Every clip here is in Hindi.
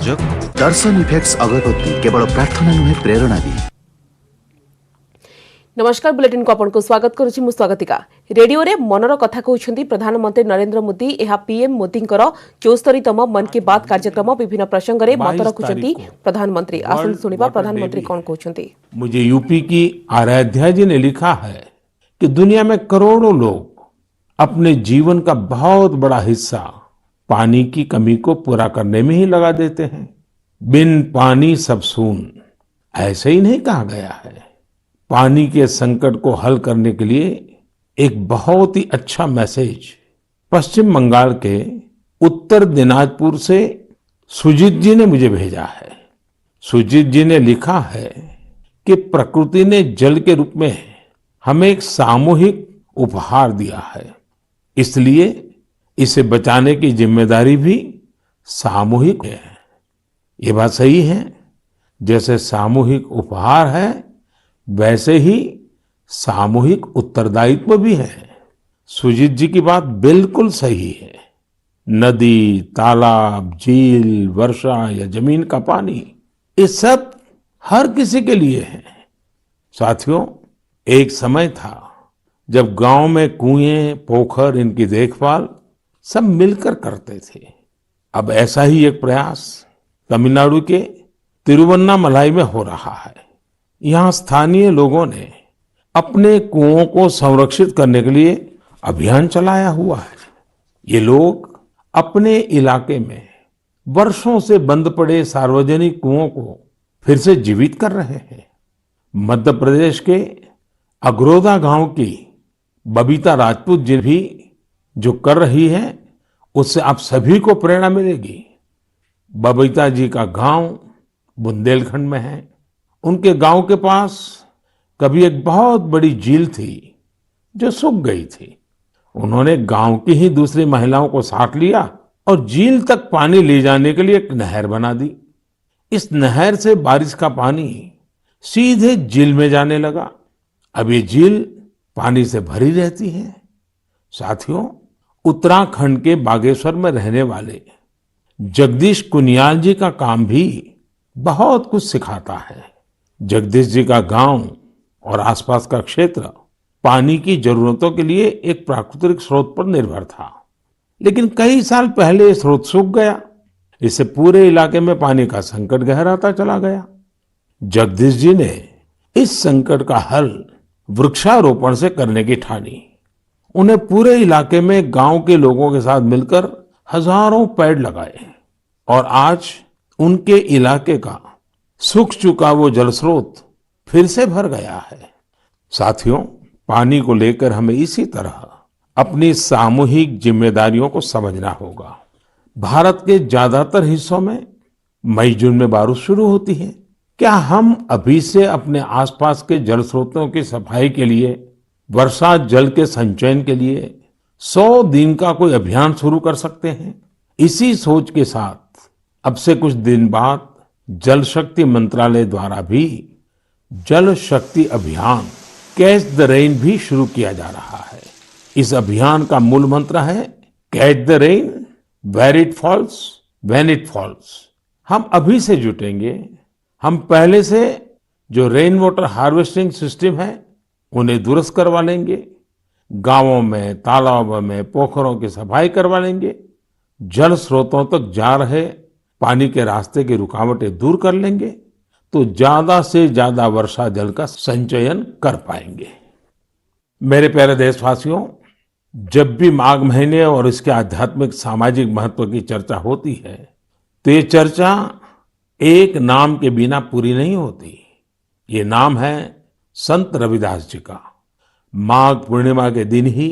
दर्शन इफेक्ट्स अगरबत्ती केवल प्रार्थना नुहे प्रेरणा भी। नमस्कार बुलेटिन को आपन को स्वागत करुछि मु स्वागतिका। रेडियो रे मनर कथा कहउछंती प्रधानमंत्री नरेंद्र मोदी। एहा पीएम मोदींकर 74तम मन की बात कार्यक्रम विभिन्न प्रसंग रे मत रखुछंती प्रधानमंत्री। आसन सुनिबा प्रधानमंत्री कोन कहउछंती। मुझे यूपी की आराध्या जी ने लिखा है कि दुनिया में करोड़ों लोग अपने जीवन का बहुत बड़ा हिस्सा पानी की कमी को पूरा करने में ही लगा देते हैं। बिन पानी सब सून, ऐसे ही नहीं कहा गया है। पानी के संकट को हल करने के लिए एक बहुत ही अच्छा मैसेज पश्चिम बंगाल के उत्तर दिनाजपुर से सुजीत जी ने मुझे भेजा है। सुजीत जी ने लिखा है कि प्रकृति ने जल के रूप में हमें एक सामूहिक उपहार दिया है, इसलिए इसे बचाने की जिम्मेदारी भी सामूहिक है। ये बात सही है, जैसे सामूहिक उपहार है वैसे ही सामूहिक उत्तरदायित्व भी है। सुजीत जी की बात बिल्कुल सही है। नदी, तालाब, झील, वर्षा या जमीन का पानी, ये सब हर किसी के लिए है। साथियों, एक समय था जब गांव में कुएं, पोखर, इनकी देखभाल सब मिलकर करते थे। अब ऐसा ही एक प्रयास तमिलनाडु के तिरुवन्नामलाई में हो रहा है। यहाँ स्थानीय लोगों ने अपने कुओं को संरक्षित करने के लिए अभियान चलाया हुआ है। ये लोग अपने इलाके में वर्षों से बंद पड़े सार्वजनिक कुओं को फिर से जीवित कर रहे हैं। मध्य प्रदेश के अगरोदा गांव की बबीता राजपूत जी भी जो कर रही है, उससे आप सभी को प्रेरणा मिलेगी। बबीता जी का गांव बुंदेलखंड में है। उनके गांव के पास कभी एक बहुत बड़ी झील थी जो सूख गई थी। उन्होंने गांव की ही दूसरी महिलाओं को साथ लिया और झील तक पानी ले जाने के लिए एक नहर बना दी। इस नहर से बारिश का पानी सीधे झील में जाने लगा। अब ये झील पानी से भरी रहती है। साथियों, उत्तराखंड के बागेश्वर में रहने वाले जगदीश कुनियाल जी का काम भी बहुत कुछ सिखाता है। जगदीश जी का गांव और आसपास का क्षेत्र पानी की जरूरतों के लिए एक प्राकृतिक स्रोत पर निर्भर था, लेकिन कई साल पहले ये स्रोत सूख गया। इससे पूरे इलाके में पानी का संकट गहराता चला गया। जगदीश जी ने इस संकट का हल वृक्षारोपण से करने की ठानी। उन्हें पूरे इलाके में गांव के लोगों के साथ मिलकर हजारों पेड़ लगाए और आज उनके इलाके का सूख चुका वो जल स्रोत फिर से भर गया है। साथियों, पानी को लेकर हमें इसी तरह अपनी सामूहिक जिम्मेदारियों को समझना होगा। भारत के ज्यादातर हिस्सों में मई जून में बारिश शुरू होती है। क्या हम अभी से अपने आसपास के जल स्रोतों की सफाई के लिए, वर्षा जल के संचयन के लिए 100 दिन का कोई अभियान शुरू कर सकते हैं? इसी सोच के साथ अब से कुछ दिन बाद जल शक्ति मंत्रालय द्वारा भी जल शक्ति अभियान कैच द रेन भी शुरू किया जा रहा है। इस अभियान का मूल मंत्र है catch the rain where it falls when it falls. हम अभी से जुटेंगे। हम पहले से जो रेन वाटर हार्वेस्टिंग सिस्टम है उन्हें दुरुस्त करवा लेंगे। गांवों में, तालाबों में, पोखरों की सफाई करवा लेंगे। जल स्रोतों तक जा रहे पानी के रास्ते की रुकावटें दूर कर लेंगे तो ज्यादा से ज्यादा वर्षा जल का संचयन कर पाएंगे। मेरे प्यारे देशवासियों, जब भी माघ महीने और इसके आध्यात्मिक सामाजिक महत्व की चर्चा होती है तो ये चर्चा एक नाम के बिना पूरी नहीं होती। ये नाम है संत रविदास जी का। माघ पूर्णिमा के दिन ही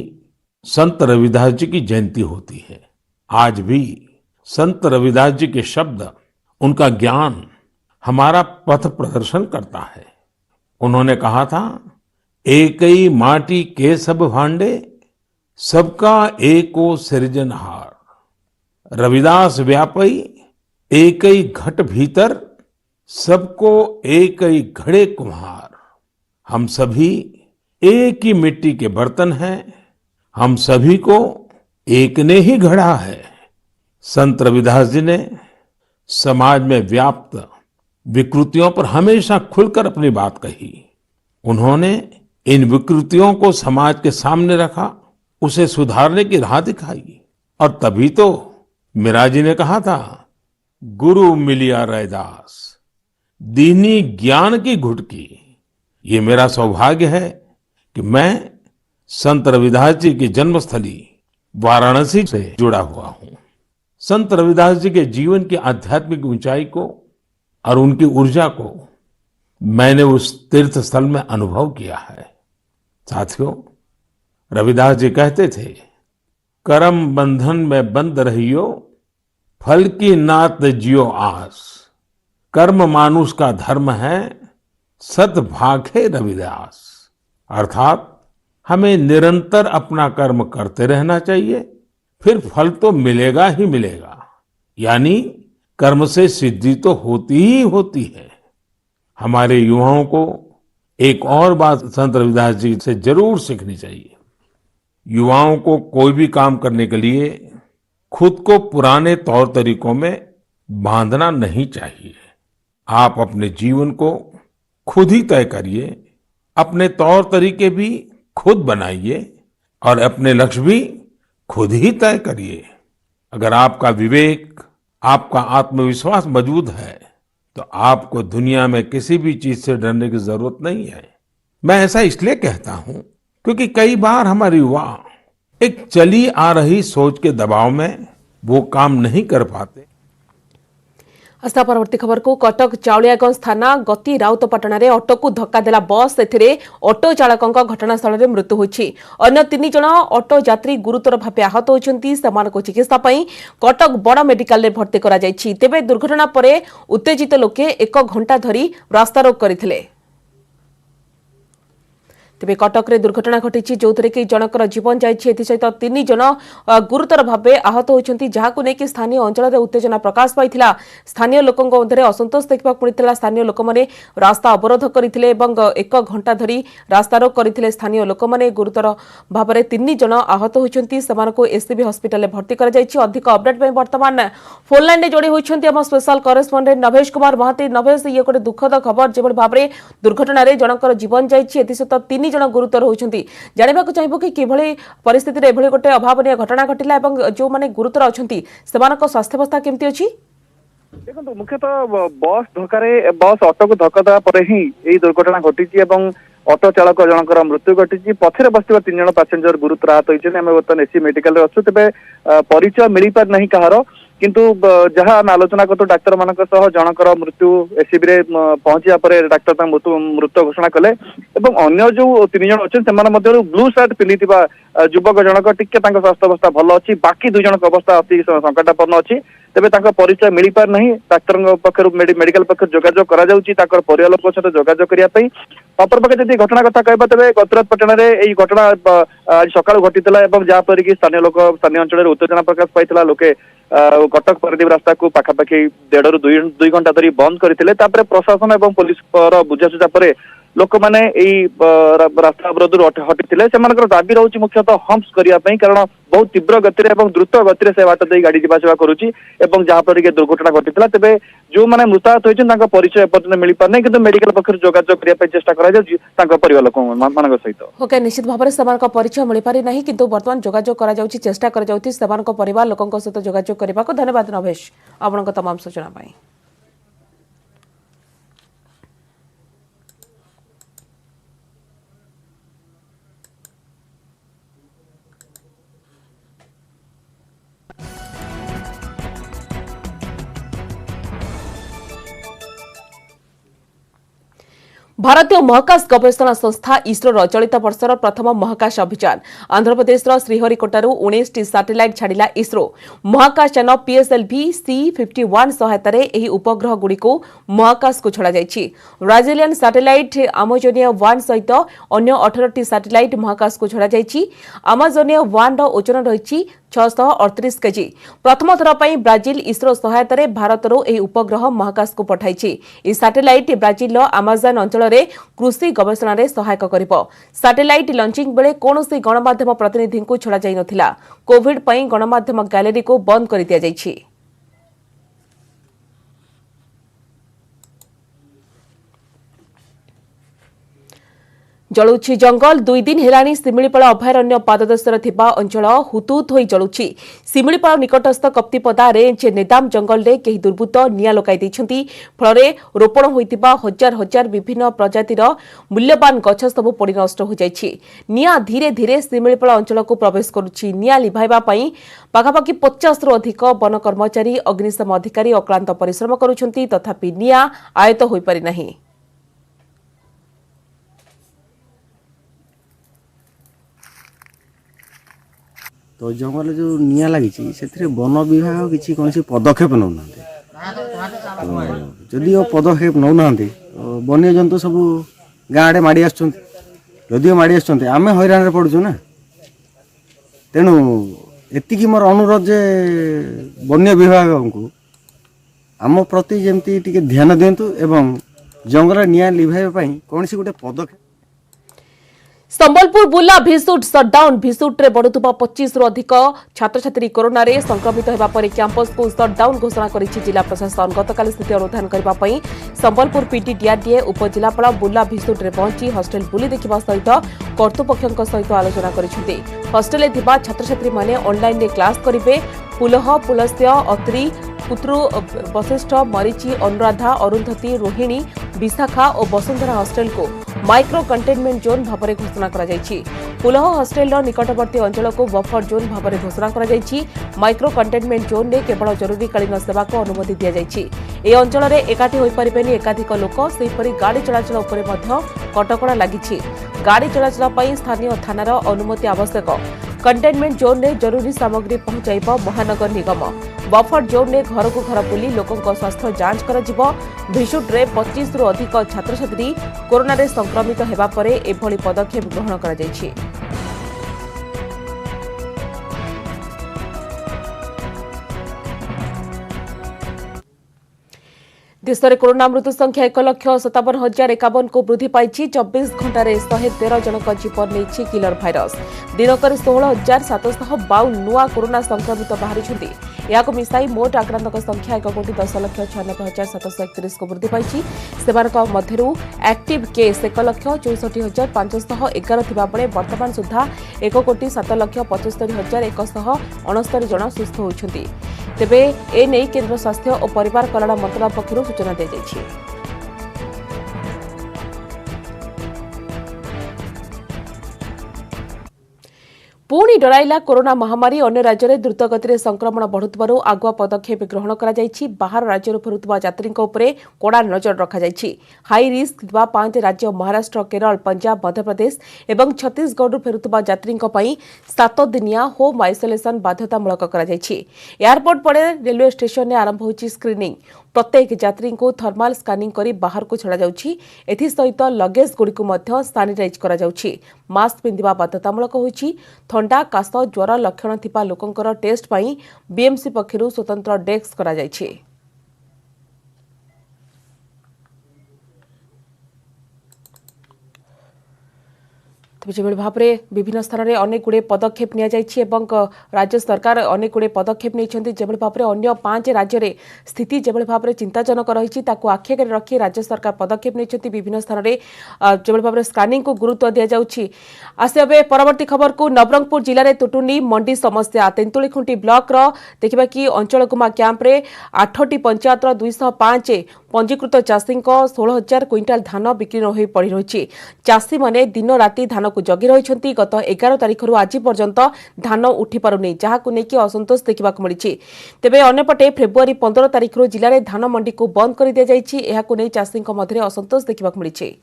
संत रविदास जी की जयंती होती है। आज भी संत रविदास जी के शब्द, उनका ज्ञान हमारा पथ प्रदर्शन करता है। उन्होंने कहा था, एकई माटी के सब भांडे, सबका एको सृजनहार। रविदास व्यापई एकई घट भीतर, सबको एकई घड़े कुम्हार। हम सभी एक ही मिट्टी के बर्तन हैं, हम सभी को एक ने ही गढ़ा है। संत रविदास जी ने समाज में व्याप्त विकृतियों पर हमेशा खुलकर अपनी बात कही। उन्होंने इन विकृतियों को समाज के सामने रखा, उसे सुधारने की राह दिखाई। और तभी तो मीरा जी ने कहा था, गुरु मिलिया रैदास दीनी ज्ञान की घुटकी। ये मेरा सौभाग्य है कि मैं संत रविदास जी की जन्मस्थली वाराणसी से जुड़ा हुआ हूं। संत रविदास जी के जीवन की आध्यात्मिक ऊंचाई को और उनकी ऊर्जा को मैंने उस तीर्थ स्थल में अनुभव किया है। साथियों, रविदास जी कहते थे, करम बंधन में बंद रहियो, फल की नात जियो आस। कर्म मानुष का धर्म है, सत भाखे रविदास। अर्थात हमें निरंतर अपना कर्म करते रहना चाहिए, फिर फल तो मिलेगा ही मिलेगा। यानी कर्म से सिद्धि तो होती ही होती है। हमारे युवाओं को एक और बात संत रविदास जी से जरूर सीखनी चाहिए। युवाओं को कोई भी काम करने के लिए खुद को पुराने तौर तरीकों में बांधना नहीं चाहिए। आप अपने जीवन को खुद ही तय करिए, अपने तौर तरीके भी खुद बनाइए और अपने लक्ष्य भी खुद ही तय करिए। अगर आपका विवेक, आपका आत्मविश्वास मजबूत है तो आपको दुनिया में किसी भी चीज से डरने की जरूरत नहीं है। मैं ऐसा इसलिए कहता हूं क्योंकि कई बार हमारे युवा एक चली आ रही सोच के दबाव में वो काम नहीं कर पाते। आस्था परवर्ती खबर को कटक चाउलियागंज थाना गति राउतपाटना रे ऑटो को धक्का देला बस एथिरे ऑटो चालकଙ୍କ घटनास्थल रे मृत्यु होछि। अन्य 3 जण ऑटो यात्री गुरुतर भावे आहत होछन्ती। समानको चिकित्सा पई कटक बड़ मेडिकल रे भर्ती करा जायछि। तेबे दुर्घटना परे उत्तेजित लोके 1 घंटा धरी रास्ता रोक करिथिले। तेबे कटक रे दुर्घटना घटी जो कि जनकर जीवन जाइए सहित 3 जन गुरुतर भावे आहत होती, जहां नहीं स्थानीय अंचल में उत्तेजना प्रकाश पाई। स्थानीय लोकों मध्य असंतोष देखा मिलता। स्थानीय लोक मैंने रास्ता अवरोध करते 1 घंटा धरी रास्ता रोक करते। स्थानीय लोक मैंने गुरुतर भाव में 3 जन आहत होती। एससीबी हॉस्पिटल में भर्ती कर। अधिक अपडेट में बर्तमान फोन लाइन में जोड़ी होती आम स्पेशल करेस्पंडेंट नभेश कुमार महाती। नभेश, ये गोटे दुखद खबर जो भाव में दुर्घटन जनकर जीवन जाइए सहित 3 जन गुरुतर होती। जानवा चाहिए कि किभली परिस्थिति रे एभली गोटे अभावनीय घटना घटिला एवं जो माने गुरुतर अछंती सेमानक स्वास्थ्यावस्था केमती अछि? देखो, मुख्यतः बस ऑटो को धक्का देवा पर ही यही दुर्घटना घटी एवं ऑटो चालक जनकर मृत्यु घटी। पछरे बसवा 3 जन पैसेंजर गुरुतर आहत होइछन। आमे बर्तमान एसी मेडिकल रे अछु। तेबे परिचय मिली पार नहीं कहार, किंतु जहां आम आलोचना करतो डाक्तर मानक सह जनकर मृत्यु एसीबी रे पहुंचिया परे डाक्तर मृत्यु घोषणा कले एवं अन्य जो 3 जन अच्छे से ब्लू शर्ट पिंधिथिबा युवक जनक टिके स्वास्थ्य अवस्था भल अच्छी। बाकी 2 जनक अवस्था अति संकटापन्न अच्छी। तेबे परिचय मिली पार नहीं। डाक्तर पक्षर मेडिकल पक्ष जोगाजोग करा जाउची, ताकर परिवार लोक सहित जोगाजोग करिया पई। अपरपक्षे जदि घटना कथा कहबा तेबे गतराजपाटना रे एई घटना आज सकाळ घटितला एवं जहा पर कि स्थानीय अंचल रे उत्तेजना प्रकाश पाइतला। लोके कटक पारादीप रास्ता को पाखापाखि 1.5 ରୁ 2 घंटा धरी बंद करथिले। तापरे प्रशासन एवं पुलिस पर बुझासुझा परे लोक माने एई रास्ता अवरोध हटिथिले। सेमानकर दाबी रहउची मुख्यतः हम्प्स करिया पई, कारण बहुत तीव्र गति रे एवं द्रुत गति रे से बाट देई गाड़ी जीवा सेवा करूची एवं जहा पर कि दुर्घटना घटितला। तेबे जो माने मृताहत होइछन तांका परिचय पर्यंत मिली पार नै, किंतु मेडिकल पक्षर जोगाजोग करिया पई चेष्टा करा जाउची तांका परिवार लोक मानक सहित। ओके, निश्चित भाव में सेमानक परिचय मिली पारि नहीं, किंतु वर्तमान जोगाजोग करा जाउची, चेष्टा करा जाउची सेमानक परिवार लोकଙ୍କ सहित जोगाजोग करबा को। धन्यवाद नभेश आपनक तमाम सूचना पई। भारतीय महाकाश गवेषणा संस्था इसरो चलित वर्षर प्रथम महाकाश अभियान आंध्र प्रदेश श्रीहरिकोटारू 19 सैटेलाइट छाड़िला इसरो। महाकाशयान PSLV-C51 सहायतार यह उपग्रह गुड़िक महाकाश को छड़ा जाइछि। ब्राजिलियन सैटेलाइट अमाजोनिया 1 सहित अन्य 18टी सैटेलाइट महाकाश को छड़ा जाइछि। अमाजोनिया 1 ओजन रही 638 केजी। प्रथम थर पर ब्राजिल इसरो सहायतार भारतर यह उपग्रह महाकाश को पठाइछि। यह सैटेलाइट ब्राजिल अमाजन अंचल कृषि गवेषणा रे सहायक करिबो। सैटेलाइट लॉन्चिंग बेले कोनोसी गणमाध्यम प्रतिनिधि को छड़ा जाई नथिला। कोविड पई गणमाध्यम गैलरी को बंद कर दिया जाइछि। जलुछि जंगल 2 दिन हेलानी सिमिलीपाल अभयारण्य पाददेशर थिबा अंचल हुतुत होई जलुछि। सिमिलीपाल निकटस्थ कप्तिपदा रेंज नेदाम जंगल रे केही दुर्बृत्त निया लगाई दैछन्ति। फलरे रोपण होइतिबा हजार हजार विभिन्न प्रजातिर मूल्यवान गछ सब पड़ी नष्ट हो जाइछि। निया धीरे धीरे सिमिलीपाल अंचल को प्रवेश करुछि। निया लिभाइबा पई पाखापाखि 50 रु अधिक वन कर्मचारी अग्निशम अधिकारी अक्लांत परिश्रम करुछन्ति, तथापि निया आयत होई पारि नाही। तो जंगल जो निया लगी से वन विभाग किसी कौन पदक्षेप नौना जदि पदक्षेप नौना वन्य जंतु सब गाँ आड़े माड़ी आदि माड़ी आम हईराण पड़ुँ ना। तेणु एतिकी मोर अनुरोध जे वन्य विभाग को आम प्रति जमती टिके ध्यान दिंतु एवं जंगल निया लिभाइबा कौन सी गोटे पदक्षेप। संबलपुर बुला भिसुट सटडाउन भिसुट रे बढ़ुवा 25 रु अधिक छात्र छात्री कोरोना रे संक्रमित होगा पर कैंपस को सटडाउन घोषणा करिछि जिला प्रशासन। गतकाल स्थिति अनुधान करबा पई संबलपुर पीटी डीआरडीए उपजिलापाल बुला भिसुट रे पहुंची हॉस्टल बुली देखिबा सहित कर्तृपक्षक सहित आलोचना करिछथि। हॉस्टल रे थिबा छात्र छात्री माने ऑनलाइन रे क्लास करिवे। पुलह पुलस्त्य अत्रि पुत्रु वशिष्ठ मरीचि अनुराधा अरुंधति रोहिणी विशाखा और वसुंधरा हॉस्टल को माइक्रो कंटेनमेंट जोन भाव में घोषणा करा जायछि। पुलह हॉस्टल निकटवर्ती अंचल को बफर जोन भाव में घोषणा करा जायछि। माइक्रो कंटेनमेंट जोन में केवल जरूरीकालीन सेवा को अनुमति दिया जायछि। ए अंचल में एकाठी होई परिबेनी एकाधिक लोक। सेहिपरि गाड़ी चलाचल उपरे मध्य कटकणा लागिछि। गाड़ी चलाचल पई स्थानीय थानार अनुमति आवश्यक। कंटेनमेंट जोन में जरूरी सामग्री पहुंचाइब महानगर निगम। बफर जोन में घर को घर बुली लोकों स्वास्थ्य जांच करा। भिसुट रे 25 रु अधिक छात्र छात्री कोरोना रे संक्रमित हेबा परे एभली पदक्षेप ग्रहण करा जायछि। देश में कोरोना मृत्यु संख्या 1,57,051 को वृद्धि पाई। 24 घंटा 113 जनक जीवन नहीं किलर भाइरस। दिनक 16,752 नुआ कोरोना संक्रमित बाहरी। या मिसाई मोट आक्रांतक संख्या 1,10,96,731 को वृद्धि पाई। मध्य एक्टिव केस 1,64,511 थिबा बेले वर्तमान सुधा 1,07,75,169 जन सुस्थ होइछन्ति। तेबे ए नै केंद्र स्वास्थ्य और परिवार कल्याण मंत्रालय पक्षरु सूचना दी जायछि। पुणी डराइला कोरोना महामारी। अन्य राज्य में द्रुत गति संक्रमण बढ़ुथिबारु आगुआ पदक्षेप ग्रहण करा जायछि। बाहर राज्य फेरुथिबा यात्री उपरे कड़ा नजर रखा जायछि। हाई रिस्क थिबा 5 राज्य महाराष्ट्र, केरल, पंजाब, मध्यप्रदेश एवं छत्तीसगढ़ फेरुथिबा यात्री 7 दिनिया होम आइसोलेशन बाध्यतामूलक करा जायछि। एयरपोर्ट पड़े रेलवे स्टेशन में आरंभ होछि स्क्रीनिंग। प्रत्येक यात्री को थर्माल स्कानिंग करी बाहर को छड़ा जाउछि। एथि सहित लगेज गुडी को मध्य सैनिटाइज करा जाउछि। मास्क पिंधिबा बाध्यतामूलक होइछि। थंडा, काश, ज्वर लक्षण थिबा लोकंकर टेस्ट पई बीएमसी पक्षरु स्वतंत्र डेस्क करा जायछि। जेभଳି भाबरे विभिन्न स्थान में अनेक गुड़े पदक्षेप निया जायछि एवं राज्य सरकार अनेक गुड़े पदक्षेप नहीं। जेभଳି भाबरे अन्य 5 राज्य में स्थिति जेभଳି भाबरे चिंताजनक रही आखि आगे रखी राज्य सरकार पदक्षेप नहीं। विभिन्न स्थान में जेभଳି भाबरे स्कानिंग को गुरुत्व दिया जाउछि। आसे परवर्ती खबर को नवरंगपुर जिले में तुटुनी मंडी समस्या। तेंतुलीखुंटी ब्लॉक देखा कि अंचलकुमा कैंप्रे 8टी पंचायत 205 पंजीकृत चाषी 16,000 क्विंटाल धान बिक्री न पड़ी रही। चाषी माने दिन राति धान को जगी रही। गत 11 तारिख आज पर्यंत धान उठी पारुनी, जहां लेकिन असंतोष देखा मिली। तेबे अन्यपटे फेब्रुआरी 15 तारिख जिले में धान मंडी को बंद कर दिया जायछि। एहाकु नै चाषी मध्य असंतोष देखा मिली।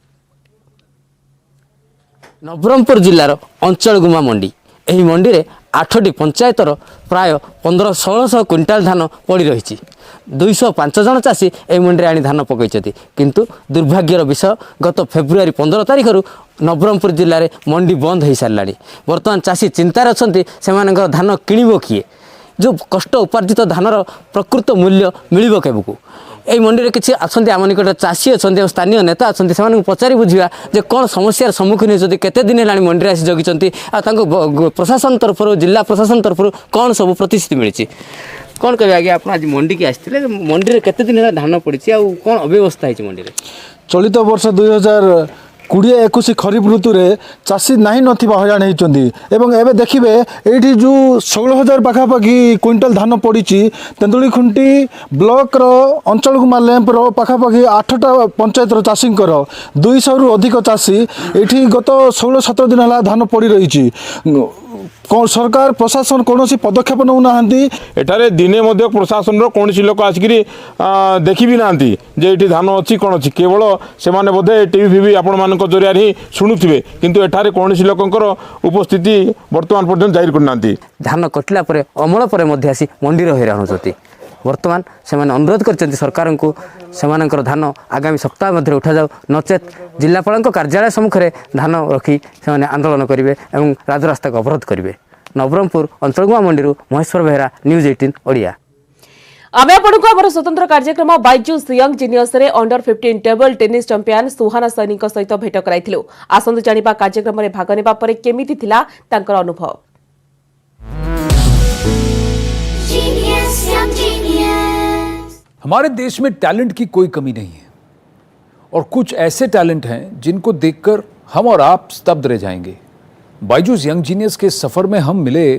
नवरंगपुर जिलार अंचलगुमा मंडी। एही मंडी रे 8टी पंचायतर प्राय 1500-1600 क्विंटाल धान पड़ी रही। 205 जन चाषी एही मंडी आनी धान पकईचती। किंतु दुर्भाग्यर विषय गत फेब्रुआरी 15 तारिख नवरंगपुर जिले में मंडी बंद हो सारा। बर्तमान चाषी चिंतार अच्छा से धान किणव किए, जो कष्ट उपार्जित धानर प्रकृत मूल्य मिल केबकू। यही मंडी में किसी अच्छा आम निकट चाषी अच्छा स्थानीय नेता अच्छा से पचारि बुझा जे कौन समस्यार सम्मुखीन होती, केते दिन है मंडी आसी जगी प्रशासन तरफ जिला प्रशासन तरफ कौन सब प्रतिश्रुति मिली। कौन कहे आगे आप आज मंडी की आसते मंडी में केते दिन है धान पड़ी कौन अव्यवस्था है मंडी में? चलित वर्ष 2021 खरीफ ऋतु रे चाषी नहीं नथिबा हरान होती एवं एवं देखिए ये जो 16,000 पाखापाखि क्विंटाल धान पड़ी तेंदुली खुंटी ब्लॉक अंचल गुमा लैंप पाखापाखि 8टा पंचायत चाषी 200 रु अधिक चाषी ये गत 16-17 दिन है धान पड़ी रही सरकार प्रशासन कौन पदक्षेप नौना एठारे दिने मध्य प्रशासन कौन लोक आसिक देखी भी ना जे ये धान अच्छी कौन अच्छी केवल से बोधे टीवी भी आपण मान जरिया ही शुणुवे किंतु एठारे कौन लोकंर उपस्थिति वर्तमान पर्यटन जाहिर करना धान कटिला अमल पर आसी मंडी हैरान होती वर्तमान से अनुरोध कर सरकार को सेमानकर धान आगामी सप्ताह मध्य उठा जाऊ नचेत जिलापाल कार्यालय सम्मुखें धान रखी से आंदोलन करेंगे और राजरास्ता को अवरोध करेंगे। नवरंगपुर अंचलगुआ मंडी महेश्वर बेहरा न्यूज 18 ओडिया। आमे आपनको आमर स्वतंत्र कार्यक्रम बाइजूस यंग जीनियस रे अंडर 15 टेबल टेनिस चैंपियन सुहाना सैनिक सहित भेट कराइथिलु। आसंतु जानिबा कार्यक्रम रे भाग नेबा परे केमिति थिला तांकर अनुभव। हमारे देश में टैलेंट की कोई कमी नहीं है और कुछ ऐसे टैलेंट हैं जिनको देखकर हम और आप स्तब्ध रह जाएंगे। बाइजूस यंग जीनियस के सफर में हम मिले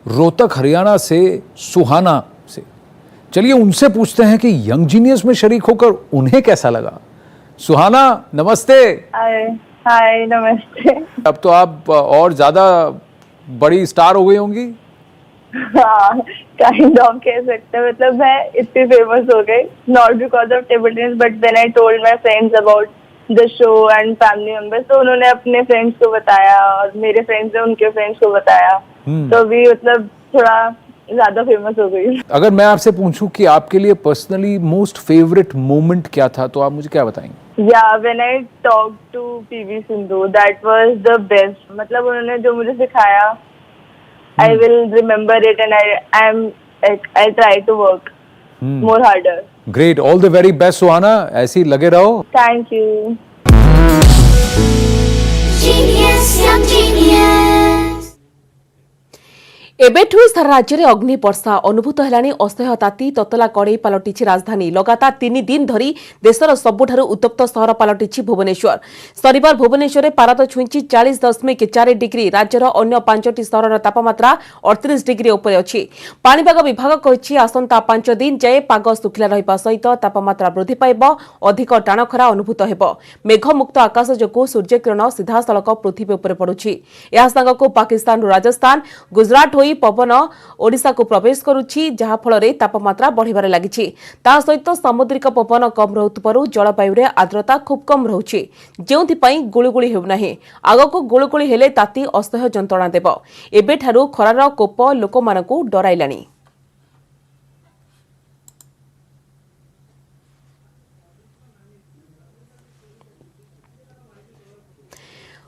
रोहतक हरियाणा से सुहाना से। चलिए उनसे पूछते हैं कि यंग जीनियस में शरीक होकर उन्हें कैसा लगा। सुहाना नमस्ते। हाय नमस्ते। अब तो आप और ज्यादा बड़ी स्टार हो गई होंगी। हाँ काइंड ऑफ कह सकते हैं, मतलब मैं इतनी फेमस हो गई not because of table tennis but then I told my friends about the show and family members, तो उन्होंने अपने फ्रेंड्स को बताया और मेरे फ्रेंड्स ने उनके फ्रेंड्स को बताया तो भी मतलब थोड़ा ज्यादा फेमस हो गई। अगर मैं आपसे पूछूं कि आपके लिए पर्सनली मोस्ट फेवरेट मोमेंट क्या था तो आप मुझे क्या बताएंगे? या when I talk to PV Sindhu that was the best. मतलब उन्होंने जो मुझे सिखाया I will remember it and I'll try to work more harder. Great, all the very best सुहाना, ऐसे ही लगे रहो। Thank you. Genius, young genius. एबेठू सारा राज्य में अग्नि वर्षा अनुभूत है। असह्य ताती ततला कड़े पलटि राजधानी। लगातार 3 दिन धरी देशर सबुठारु उत्तप्त सहर पलटि भुवनेश्वर। शनिवार भुवनेश्वर में पारद छुईंची 40.4 डिग्री। राज्यर अन्य 5टी सहर तापमात्रा 38 डिग्री उपर अछि। पाणीपाग विभाग कहिछि आसंता 5 दिन जाए पाग सुखिला रहिबा सहित तापमात्रा वृद्धि पाइब, अधिक टाण खरा अनुभूत हेब। मेघमुक्त आकाश जोगु सूर्यकिरण सीधासलख पृथ्वी उपर पड़ुछि। या संगको पाकिस्तान राजस्थान गुजरात होई पवन ओडिशा को प्रवेश करुछि, जहा फल तापमात्रा बढ़िबार लागिछि। ता सहित सामुद्रिक पवन कम रहुतबारु जलवायु रे आर्द्रता खूब कम रहुछि, जेउथि पई गुळुगुळी हेउ नाही। आगको गुळुगुळी हेले ताती असह्य जंत्रणा देब। एबेठारु खरार कोप लोकमानकु डराइलाणी।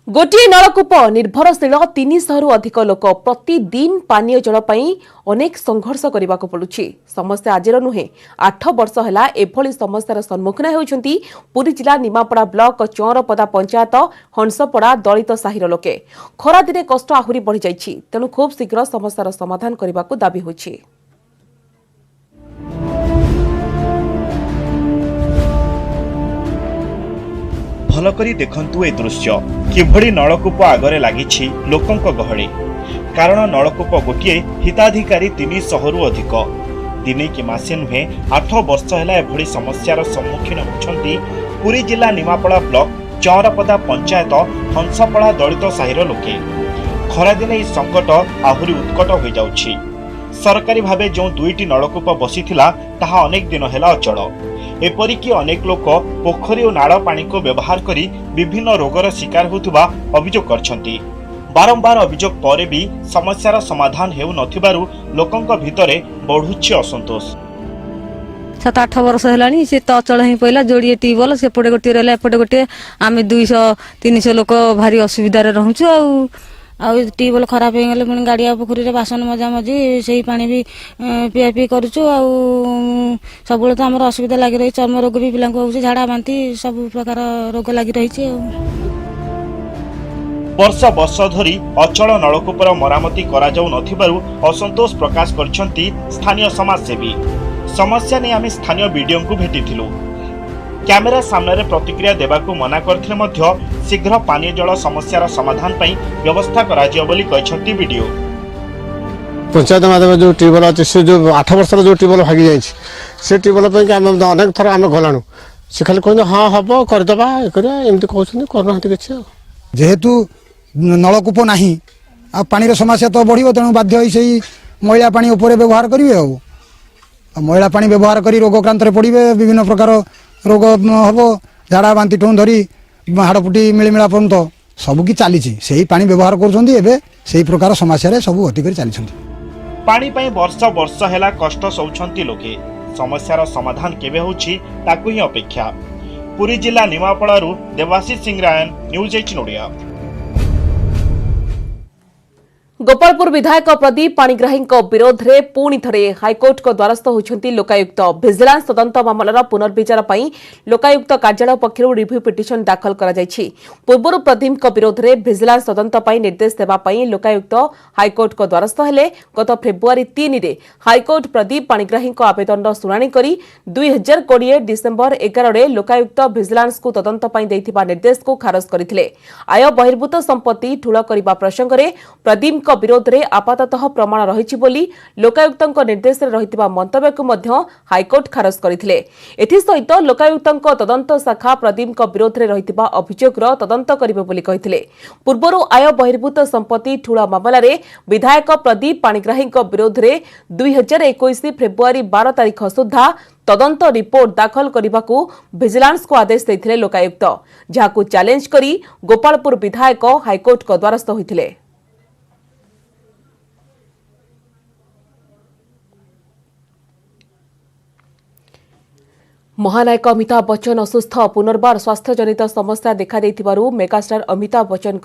गोटे नलकूप निर्भरशील 300 अधिक लोक प्रतिदिन पानीय जल पाई अनेक संघर्ष करने को पड़ुछि। समस्या आजिर नुहे, 8 वर्ष है एभली समस्यार सम्मुखीन होउछंती पुरी जिला निमापड़ा ब्लॉक चौरपदा पंचायत हंसपड़ा दलित साहिर लोके। खरा दिने कष्ट आहुरी बढ़ी जाइछि, तेणु खूब शीघ्र समस्यार समाधान करने को दाबी होइछि। भलकरी देखंतु ए दृश्य किभଳି नलकूप आगरे लागिछि लोकंक गहळे। कारण नलकूप गोटिए हिताधिकारी 300 रु अधिक। दिने कि मासे नुहे 8 वर्ष है एभଳି समस्यार सम्मुखीन होछंती पुरी जिला निमापड़ा ब्लॉक चौरपदा पंचायत हंसपड़ा दलित साहिर लोके। खरा दिने ई संकट आहुरी उत्कट हो जाउछि। सरकारी भावे जो 2टी नलकूप बसिथिला ताहा अनेक दिन हेला अचल। एपरिकी अनेक लोक पोखरी और नाड़ पानी को व्यवहार करी विभिन्न रोगर शिकार होतुबा अभियोग करछंती। बारंबार अभियोग परे भी समस्यार समाधान हेउ नथिबारु लोकंक भितरे बढ़ुछि असंतोष। 7-8 वर्ष है सी तो अचल ही पड़ा जोड़े ट्यूबवेल सेपटे गोटे रहा एपटे गोटे आम 200-300 लोक भारी असुविधा रोचु। ट्यूबवेल खराब हो गले पुणी गाड़िया पोखरी बासन मजा मजी से पानी भी पिया पी करुचु। सब तो आम असुविधा लगी रही, चर्म रोग भी पिला झाड़ा बांती सब प्रकार रोग लगी रही। वर्ष वर्ष धरी अचल नलकूपर मरामती करा जाऊ नथिबारु असंतोष प्रकाश करछंती स्थानीय समाजसेवी। समस्या ने आम स्थानीय बीडीओ को भेटिथिलु। कैमेरा सामने प्रतिक्रिया देबाकू मना करथिले मध्य शीघ्र पानीय जल समस्यार समाधान पई व्यवस्था कराजियो बोली कहछंती वीडियो। पंचायत माध्यम जो ट्यूबवेल अच्छे से जो 8 वर्ष जो ट्यूबवेल भागी जाए से ट्यूबवेल आम अनेक थर आम गलाणु से खाली कहते हाँ हम करदे एमती कहते करना किसी जेहेतु नलकूप ना आ पानी समस्या तो बढ़ तेणु बाध्य से मैला पानी उपर व्यवहार करेंगे मैला पानी व्यवहार कर रोगक्रांत पड़े विभिन्न प्रकार रोग हम झाड़ा बांति ठूँ धरी हाड़फुटी मिलमिला पर्यंत सबकि चली से पानी व्यवहार कर प्रकार समस्या सब गति कर चली पानी पई वर्ष वर्ष हेला कष्ट सौछंती लोके समस्यार समाधान केबे होछि ताकु ही अपेक्षा। पुरी जिला निमापड़ारू देवाशीष सिंह रायन, न्यूज 18 ओडिया। गोपालपुर विधायक प्रदीप पाणिग्राही विरोध में पुणी थे हाइकोर्ट द्वारस्थ होती लोकायुक्त। भिजिलांस तदंत मामलार पुनर्विचार पर लोकायुक्त कार्यालय पक्षर रिव्यू पिटिशन दाखल कर पूर्व प्रदीप विरोध में भिजिलांस तदंत निर्देश देवाई लोकायुक्त हाइकोर्ट द्वारस्थ हेले। गत फेब्रुआरी 3 में हाइकोर्ट प्रदीप पाणिग्राही आवेदन शुणाणी कर 2020 डिसेम्बर 11 लोकायुक्त भिजिलांस को तदंत निर्देश को खारज करते। आय बहिर्भूत संपत्ति ठूल करने प्रसंग में प्रदीप विरोध में आपाततः प्रमाण रही बोली लोकायुक्त निर्देश रही मंतव्य को हाइकोर्ट खारज करते। एसत लोकायुक्त तदंत शाखा प्रदीप विरोध में रही अभियोगर तदंत करेंगे बोली कहते। पूर्व आय बहिर्भूत संपत्ति ठूल मामलें विधायक प्रदीप पाणिग्राही विरोध में 2021 फेब्रुआरी 12 तारीख सुधा तदंत रिपोर्ट दाखल करने को भिजिलांस को आदेश देते लोकायुक्त, जहां चैलेंज करी गोपालपुर विधायक हाइकोर्ट द्वारस्थ होते। महानायक अमिताभ बच्चन असुस्थ, पुनर्बार स्वास्थ्यजनित समस्या देखा मेगास्टार अमिताभ बच्चन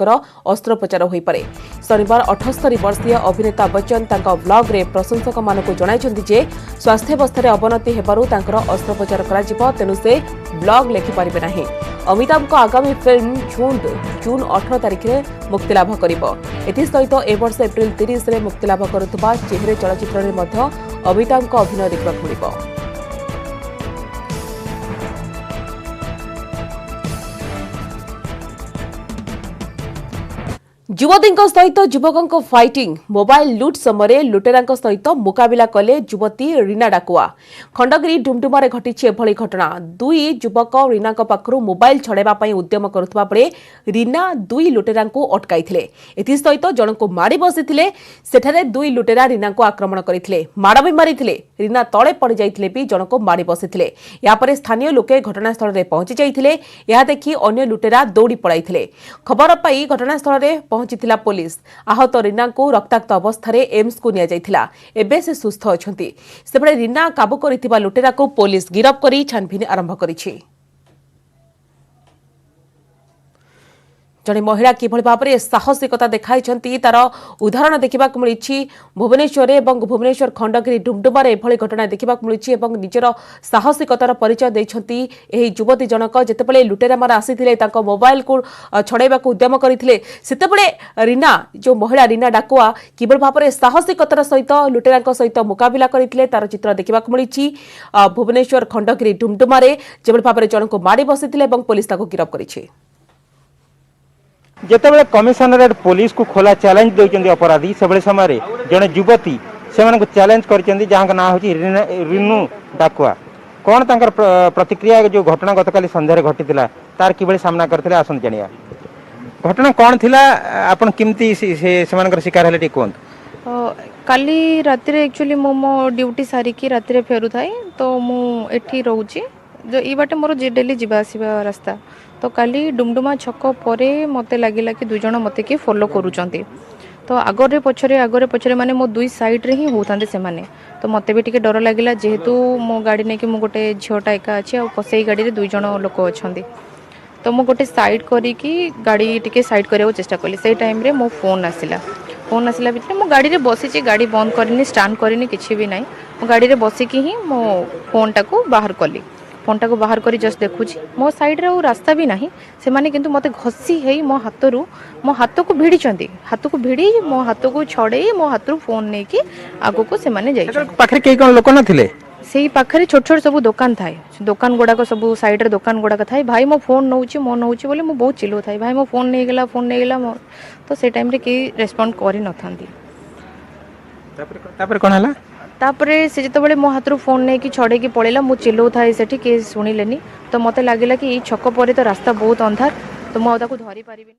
अस्त्रोपचार हो पारे। शनिवार 78 वर्षीय अभिनेता बच्चन तांका ब्लॉग रे प्रशंसक मानक जणाइछन्ति जे स्वास्थ्यावस्था अवनति हेबारु तांकर अस्त्रोपचार कराजिबो, तेनु से ब्लॉग लेखि पारिबे नाही। अमिताभ को आगामी फिल्म जून 18 तारिख में मुक्तिलाभ करिबो। एथिसहित ए वर्ष एप्रिल 30 रे मुक्तिलाभ करुथबा चेहरे चलचित्र रे मध्य अमिताभ को अभिनय देखबाक मिलिबो। युवती सहित युवकों फाइटिंग मोबाइल लुट समय लुटेरा सहित मुकाबिला कले युवती रीना डाकुआ। खंडगिरी डुमडुमारे घटी एभली घटना। दुई युवक रीना पाखु मोबाइल छड़ाइवाई उद्यम करुवा बेले रीना दुई लुटेरा अटकाई। एसत जन को माड़ी बसी सेठारे दुई लुटेरा रीना को आक्रमण करते, माड़ भी मारी। रीना तले पड़ जाते भी जन को माड़ी बसी। यापर स्थानीय लोके घटनास्थल में पहुंची जाते। यह देखि अन्य लुटेरा दौड़ी पड़ाई। खबर पाई घटनास्थल में पहुंची पुलिस। आहत रीना को रक्ताक्त अवस्था एम्स को निया एबे से सुस्थ अछंती। सेबळे रीना काबू करिथिबा लुटेरा को पुलिस गिरफ्त करी छानभिन आरंभ करिछि। जड़े महिला किभଳି भाबरे साहसिकता देखाइछंती तार उदाहरण देखा मिली। भुवनेश्वर और भुवनेश्वर खंडगिरी डुमडुमारे एभଳି घटना देखा मिली। निजर साहसिकतार परिचय देइछंती एही युवती जनक। जेतेबेले लुटेरा मार आसीथिले तांको मोबाइल को छड़ाइबाकू उद्यम करथिले, सेतेबेले रीना जो महिला रीना डाकुआ किभଳି भाबरे साहसिकतार सहित लुटेरा सहित मुकाबिला करथिले तार चित्र देखा मिली। भुवनेश्वर खंडगिरी डुमडुमारे जेभଳି भाबरे जन को माड़ी बसिथिले और पुलिस ताको गिरफ्त करिछि। जितेबाला कमिशनरेट पुलिस को खोला चैलेंज देउछन्ती अपराधी से समय जड़े युवती से चैलेंज करछन्ती जहाँ ना हो रीनू डाकुआ। कौन तांकर प्रतिक्रिया जो घटना गतकाली संध्यारे घटीला तार किभଳି सामना करथिले आसन जानिया। घटना कौन थिला आपण किमती से शिकार हेले कहंतु। काली राति रे एक्चुअली मो ड्यूटी सारिकी राति रे फेरु थाई तो मु एठी रहूची जो ई बाटे मोर डेली जीवा आसीबा रास्ता। तो काली डुमडुमा छक परे मते लागिला कि दुई जण मते कि फॉलो करूचंती। तो आगरे पछरे माने मो दुई साइड रे ही होतांते से माने। तो मते भी टिके डर लागिला जेहेतु मो गाड़ी ने कि मो गोटे झियोटा एका अछि आ पसेई गाड़ी रे दुई जण लोक अछंती। तो मो गोटे साइड करी कि गाड़ी टिके साइड करियो चेष्टा कली। सेई टाइम रे मो फोन आसिला भितर मो गाड़ी रे बसी गाड़ी बंद करनी स्टार्ट करनी किछि भी नाही। मो गाड़ी रे बसी कि ही मो फोन टाको बाहर कली। फोन टाको बाहर करी जस्ट देखुची मो साइड रे रास्ता भी नाही। से माने किंतु मते घसी हेई मो हाथ को भिड़ीचंती। हाथ को भिड़ी मो हाथ को छड़े मो हाथ फोन नै कि आगो को से माने जाई। पाखरे के कोन लोक नथिले सेई पाखरे छोट छोट सब दुकान थाए दुकान गुड़ाक सब साइड रे दुकान गुड़ाक थाए भाई मो फोन नौची मो नौची बोले मो बहुत चिल्लो थाए भाई मो फोन नहीं गला तो से टाइम रे के रेस्पोंड करि न थांदी तापर कोन हला तापरे से जिते मो हाथ रू फोन नहीं कि छड़े की पड़ेला मु चिल्लो थाए सेठी के सुनिलेनी तो मते लागिला कि ई छक परे तो रास्ता बहुत अंधार तो मु धरी पारिबिनी।